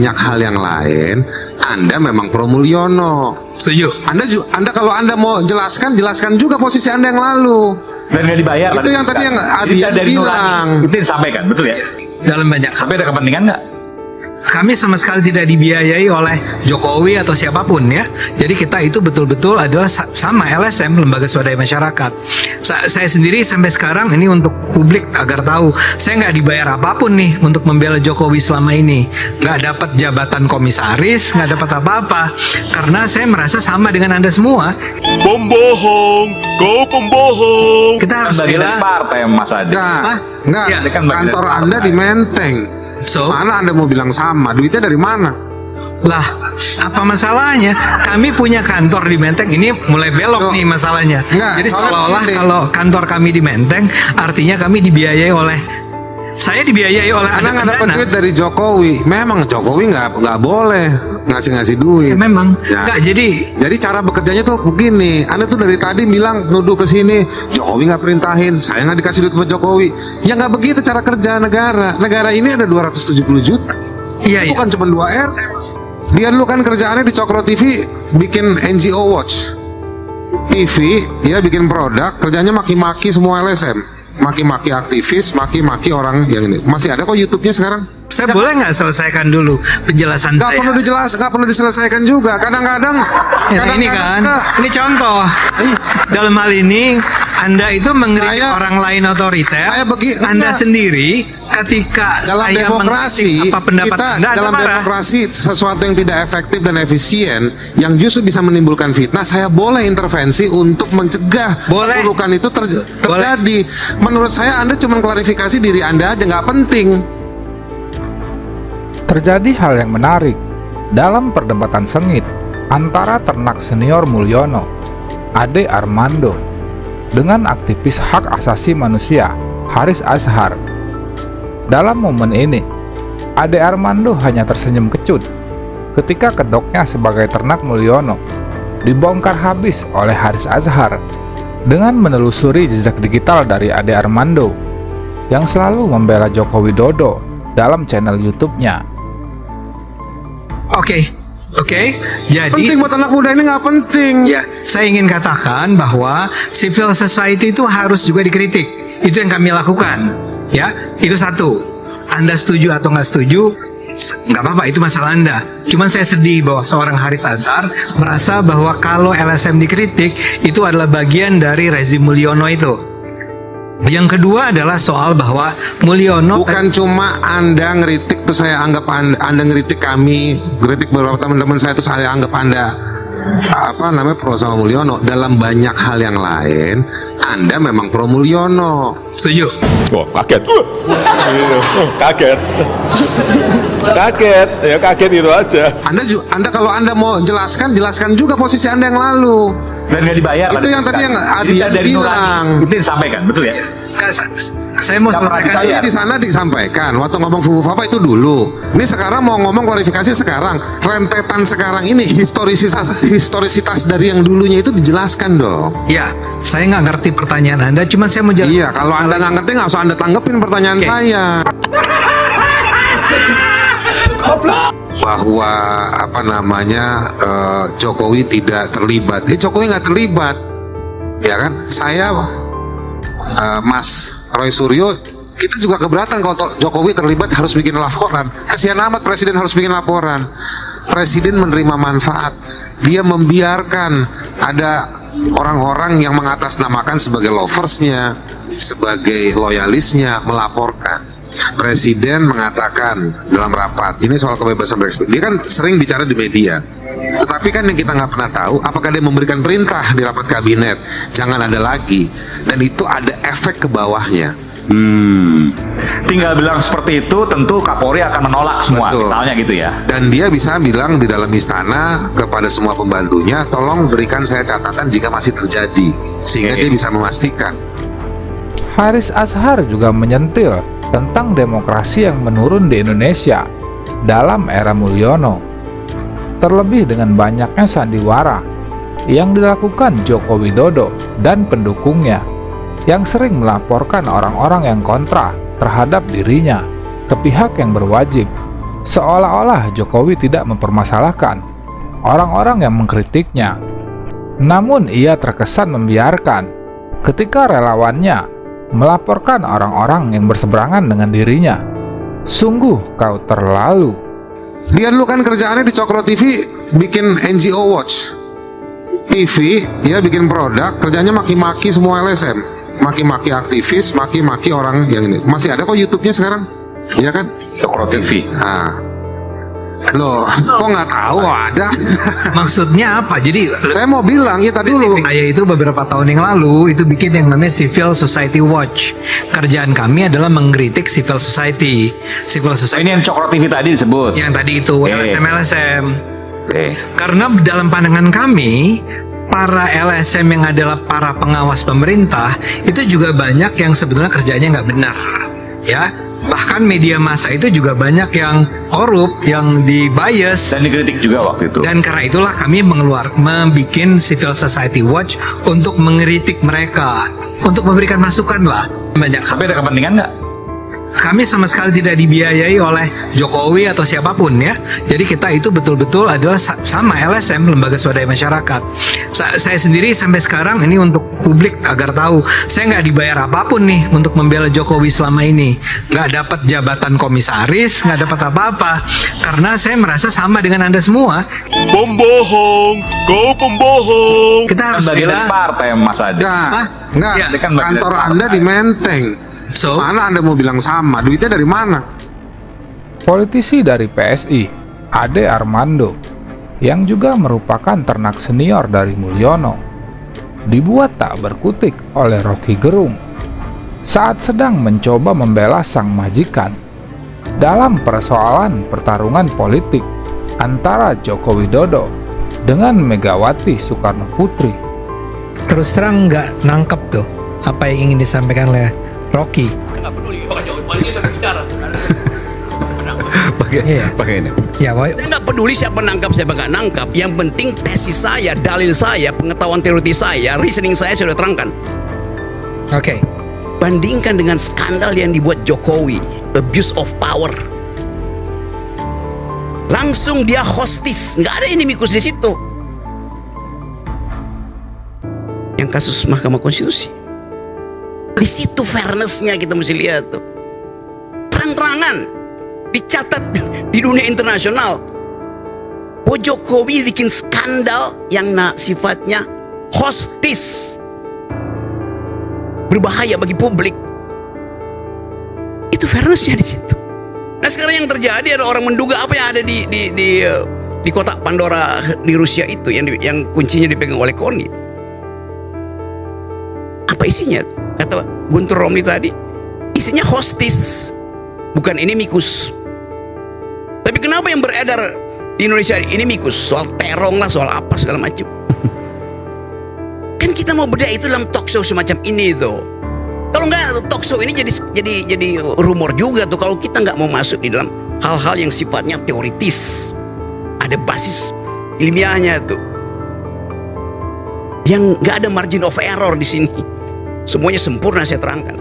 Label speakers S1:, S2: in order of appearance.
S1: banyak hal yang lain, Anda memang pro Mulyono.
S2: Setuju.
S1: Anda kalau Anda mau jelaskan juga posisi Anda yang lalu.
S3: Dan nggak dibayar.
S1: Itu yang tadi yang Adian
S3: dari
S1: bilang.
S3: Itu disampaikan, betul ya?
S2: Dalam banyak hal.
S3: Sampai ada kepentingan nggak?
S2: Kami sama sekali tidak dibiayai oleh Jokowi atau siapapun ya. Jadi kita itu betul-betul adalah sama LSM, Lembaga Swadaya Masyarakat. Saya sendiri sampai sekarang ini untuk publik agar tahu, saya nggak dibayar apapun nih untuk membela Jokowi selama ini. Nggak dapat jabatan komisaris, nggak dapat apa-apa. Karena saya merasa sama dengan Anda semua.
S4: Pembohong, kau pembohong.
S2: Kita harus
S3: Bagian dari
S2: bela.
S3: partai Mas Adi.
S1: Enggak.
S2: Ya,
S3: kan bagian
S1: Kantor
S3: dari
S1: Anda
S3: partai.
S1: di Menteng.
S2: So,
S1: Mana Anda mau bilang sama? Duitnya dari mana?
S2: lah, apa masalahnya? Kami punya kantor di Menteng. Ini mulai belok nih masalahnya.
S1: Enggak,
S2: Jadi
S1: soalnya
S2: seolah-olah
S1: begini.
S2: kalau kantor kami di Menteng, artinya kami dibiayai oleh, saya dibiayai oleh
S1: Anda nggak dapat
S2: pendana.
S1: duit dari Jokowi. Memang Jokowi nggak boleh ngasih duit.
S2: Ya, memang.
S1: Ya.
S2: Enggak, jadi
S1: cara bekerjanya tuh begini. Anda tuh dari tadi bilang nuduh ke sini, Jokowi nggak perintahin, saya nggak dikasih duit ke Jokowi. Ya nggak begitu cara kerja negara. Negara ini ada 270 juta.
S2: iya, iya.
S1: Bukan cuma 2 R. Dia dulu kan kerjaannya di Cokro TV bikin NGO Watch. TV, dia bikin produk, kerjanya maki-maki semua LSM. Maki-maki aktivis, maki-maki orang yang ini. Masih ada kok YouTube-nya sekarang.
S2: Saya boleh nggak selesaikan dulu penjelasan
S1: Nggak
S2: saya?
S1: nggak perlu diselesaikan juga. Kadang-kadang,
S2: Ya, ini kan, ini contoh. Dalam hal ini, Anda itu mengkritik
S1: Saya-
S2: orang lain otoriter. Anda
S1: enggak.
S2: sendiri ketika
S1: dalam
S2: saya
S1: demokrasi,
S2: mengkritik apa pendapat
S1: kita
S2: Anda
S1: dalam
S2: marah.
S1: demokrasi sesuatu yang tidak efektif dan efisien, yang justru bisa menimbulkan fitnah, saya boleh intervensi untuk mencegah
S2: Boleh.
S1: keburukan itu terjadi. Menurut saya Anda cuma klarifikasi diri Anda aja, nggak penting.
S5: Terjadi hal yang menarik dalam perdebatan sengit antara ternak senior Mulyono, Ade Armando, dengan aktivis hak asasi manusia Haris Azhar. Dalam momen ini, Ade Armando hanya tersenyum kecut ketika kedoknya sebagai ternak Mulyono dibongkar habis oleh Haris Azhar dengan menelusuri jejak digital dari Ade Armando yang selalu membela Joko Widodo dalam channel YouTube-nya.
S2: Oke. Jadi
S1: Penting buat anak muda ini, nggak penting.
S2: ya, saya ingin katakan bahwa civil society itu harus juga dikritik. Itu yang kami lakukan. Ya, itu satu. Anda setuju atau nggak setuju, nggak apa-apa, itu masalah Anda. Cuman saya sedih bahwa seorang Haris Azhar merasa bahwa kalau LSM dikritik, itu adalah bagian dari rezim Mulyono itu. Yang kedua adalah soal bahwa Mulyono
S1: Bukan cuma Anda ngeritik tuh saya anggap Anda ngeritik kami, ngeritik beberapa teman-teman saya tuh saya anggap Anda pro sama Mulyono. Dalam banyak hal yang lain, Anda memang pro Mulyono.
S2: setuju.
S4: Wah, kaget. Kaget. Kaget. Ya kaget itu aja.
S1: Anda kalau Anda mau jelaskan juga posisi Anda yang lalu.
S3: Dan nggak dibayar.
S1: Itu yang tadi yang Adian
S3: dari
S1: bilang.
S3: Itu disampaikan, betul ya?
S2: Saya mau
S3: Nggak pernah
S2: selesaikan.
S3: dibayar.
S1: Ini di sana disampaikan waktu ngomong Fufu Fafa itu dulu. Ini sekarang mau ngomong klarifikasi sekarang. Rentetan sekarang ini historisitas dari yang dulunya itu dijelaskan dong.
S2: Ya, saya nggak ngerti pertanyaan Anda, cuman saya mau jelaskan.
S1: Iya, kalau Anda nggak ngerti nggak usah Anda tanggepin pertanyaan
S2: Oke.
S1: saya. Bahwa Jokowi tidak terlibat. Jokowi nggak terlibat, ya kan? Saya, Mas Roy Suryo, kita juga keberatan kalau Jokowi terlibat harus bikin laporan. Kasihan amat Presiden harus bikin laporan. Presiden menerima manfaat. Dia membiarkan ada orang-orang yang mengatasnamakan sebagai loversnya, sebagai loyalisnya melaporkan. Presiden mengatakan dalam rapat, ini soal kebebasan berekspresi. Dia kan sering bicara di media. Tetapi kan yang kita nggak pernah tahu, apakah dia memberikan perintah di rapat kabinet, jangan ada lagi. Dan itu ada efek ke bawahnya.
S3: Tinggal bilang seperti itu, tentu Kapolri akan menolak semua,
S1: Betul.
S3: misalnya gitu ya.
S1: Dan dia bisa bilang di dalam istana kepada semua pembantunya, tolong berikan saya catatan jika masih terjadi. Sehingga
S3: Oke.
S1: dia bisa memastikan.
S5: Haris Azhar juga menyentil tentang demokrasi yang menurun di Indonesia dalam era Mulyono. Terlebih dengan banyaknya sandiwara yang dilakukan Joko Widodo dan pendukungnya yang sering melaporkan orang-orang yang kontra terhadap dirinya ke pihak yang berwajib, Seolah-olah Jokowi tidak mempermasalahkan orang-orang yang mengkritiknya. Namun ia terkesan membiarkan ketika relawannya melaporkan orang-orang yang berseberangan dengan dirinya. Sungguh kau terlalu.
S1: Dia dulu kan kerjaannya di Cokro TV bikin NGO Watch TV, ya bikin produk, kerjanya maki-maki semua LSM, maki-maki aktivis, maki-maki orang yang ini. Masih ada kok YouTube-nya sekarang, iya kan?
S3: Cokro TV.
S1: Nah, loh, kok nggak tahu? Oh, ada.
S2: Maksudnya apa? Jadi
S1: Saya mau bilang ya tadi dulu.
S2: saya itu beberapa tahun yang lalu itu bikin yang namanya Civil Society Watch. Kerjaan kami adalah mengkritik civil society. Civil
S3: So,
S2: society
S3: ini yang Cokro TV tadi disebut.
S2: yang tadi itu LSM.
S3: Oke.
S2: Karena dalam pandangan kami, para LSM yang adalah para pengawas pemerintah itu juga banyak yang sebetulnya kerjanya nggak benar, ya. Bahkan media massa itu juga banyak yang korup, yang di-bias.
S3: Dan dikritik juga waktu itu.
S2: Dan karena itulah kami membuat Civil Society Watch untuk mengkritik mereka, untuk memberikan masukan lah. Banyak.
S3: Tapi ada kepentingan nggak?
S2: Kami sama sekali tidak dibiayai oleh Jokowi atau siapapun ya. Jadi kita itu betul-betul adalah sama LSM, Lembaga Swadaya Masyarakat. Saya sendiri sampai sekarang ini untuk publik agar tahu, saya nggak dibayar apapun nih untuk membela Jokowi selama ini. Nggak dapat jabatan komisaris, nggak dapat apa-apa. Karena saya merasa sama dengan Anda semua.
S4: Pembohong, kau pembohong.
S2: Kita harus
S3: Kan bagian dari
S2: bela.
S3: partai Mas Adi.
S1: Enggak, enggak.
S2: Ya,
S3: ini kan bagian
S1: Kantor
S3: dari
S1: Anda
S3: partai.
S1: di Menteng.
S2: So,
S1: Mana Anda mau bilang sama? Duitnya dari mana?
S5: Politisi dari PSI, Ade Armando, yang juga merupakan ternak senior dari Mulyono, dibuat tak berkutik oleh Rocky Gerung saat sedang mencoba membela sang majikan dalam persoalan pertarungan politik antara Joko Widodo dengan Megawati Soekarno Putri.
S2: terus terang nggak nangkep tuh apa yang ingin disampaikan oleh Rocky.
S6: Nggak peduli, Jokowi sudah bicara.
S3: Pakai ini.
S2: Ya, boy.
S6: Saya nggak peduli siapa nangkap, siapa nggak nangkap. Yang penting tesis saya, dalil saya, pengetahuan teoritis saya, reasoning saya sudah terangkan.
S2: Oke.
S6: Bandingkan dengan skandal yang dibuat Jokowi, abuse of power. Langsung dia hostis, nggak ada inimikus di situ. Yang kasus Mahkamah Konstitusi, di situ fairnessnya kita mesti lihat tuh. Terang-terangan dicatat di dunia internasional. bahwa Jokowi bikin skandal yang sifatnya hostis, berbahaya bagi publik. Itu fairnessnya di situ. Nah sekarang yang terjadi adalah orang menduga apa yang ada di kotak Pandora di Rusia itu yang kuncinya dipegang oleh Koni. Apa isinya? Kata Guntur Romli tadi, isinya hostis, bukan inimikus. Tapi kenapa yang beredar di Indonesia inimikus? Soal terong lah, soal apa segala macam. Kan kita mau bedah itu dalam talk show semacam ini tuh. Kalau nggak, talk show ini jadi rumor juga tuh. Kalau kita nggak mau masuk di dalam hal-hal yang sifatnya teoritis, ada basis ilmiahnya tuh, yang nggak ada margin of error di sini. Semuanya sempurna saya terangkan.